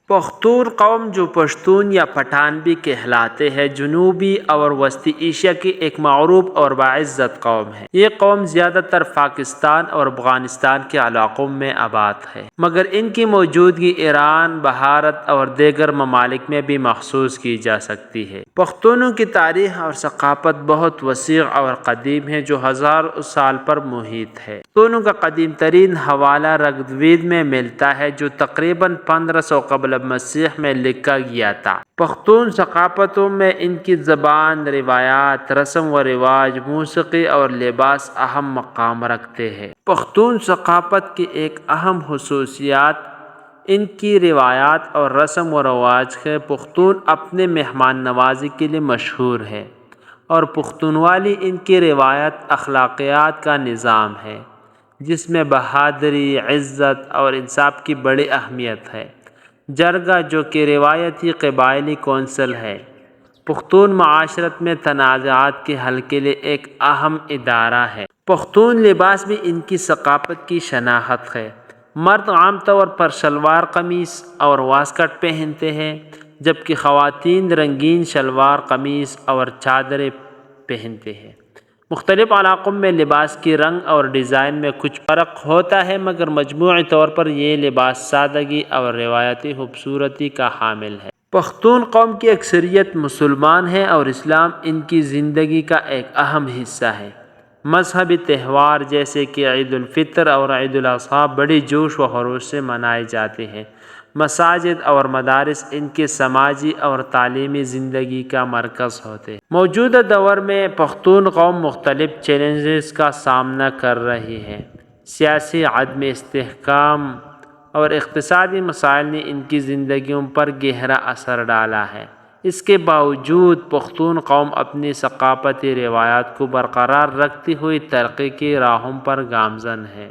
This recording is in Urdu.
پختون قوم جو پشتون یا پٹھان بھی کہلاتے ہیں جنوبی اور وسطی ایشیا کی ایک معروف اور باعزت قوم ہے۔ یہ قوم زیادہ تر پاکستان اور افغانستان کے علاقوں میں آباد ہے، مگر ان کی موجودگی ایران، بھارت اور دیگر ممالک میں بھی محسوس کی جا سکتی ہے۔ پختونوں کی تاریخ اور ثقافت بہت وسیع اور قدیم ہے جو ہزاروں سال پر محیط ہے۔ پختونوں کا قدیم ترین حوالہ رگ وید میں ملتا ہے جو تقریباً 1500 قبل مسیح میں لکھا گیا تھا۔ پختون ثقافتوں میں ان کی زبان، روایات، رسم و رواج، موسیقی اور لباس اہم مقام رکھتے ہیں۔ پختون ثقافت کی ایک اہم خصوصیت ان کی روایات اور رسم و رواج ہے۔ پختون اپنے مہمان نوازی کے لیے مشہور ہے اور پختونوالی ان کی روایت اخلاقیات کا نظام ہے جس میں بہادری، عزت اور انصاف کی بڑی اہمیت ہے۔ جرگہ جو کہ روایتی قبائلی کونسل ہے، پختون معاشرت میں تنازعات کے حل کے لیے ایک اہم ادارہ ہے۔ پختون لباس بھی ان کی ثقافت کی شناخت ہے۔ مرد عام طور پر شلوار قمیص اور واسکٹ پہنتے ہیں جبکہ خواتین رنگین شلوار قمیص اور چادریں پہنتے ہیں۔ مختلف علاقوں میں لباس کی رنگ اور ڈیزائن میں کچھ فرق ہوتا ہے مگر مجموعی طور پر یہ لباس سادگی اور روایتی خوبصورتی کا حامل ہے۔ پختون قوم کی اکثریت مسلمان ہے اور اسلام ان کی زندگی کا ایک اہم حصہ ہے۔ مذہبی تہوار جیسے کہ عید الفطر اور عید الاضحیٰ بڑی جوش و خروش سے منائے جاتے ہیں۔ مساجد اور مدارس ان کی سماجی اور تعلیمی زندگی کا مرکز ہوتے ہیں۔ موجودہ دور میں پختون قوم مختلف چیلنجز کا سامنا کر رہی ہے۔ سیاسی عدم استحکام اور اقتصادی مسائل نے ان کی زندگیوں پر گہرا اثر ڈالا ہے۔ اس کے باوجود پختون قوم اپنی ثقافتی روایات کو برقرار رکھتی ہوئی ترقی کی راہوں پر گامزن ہے۔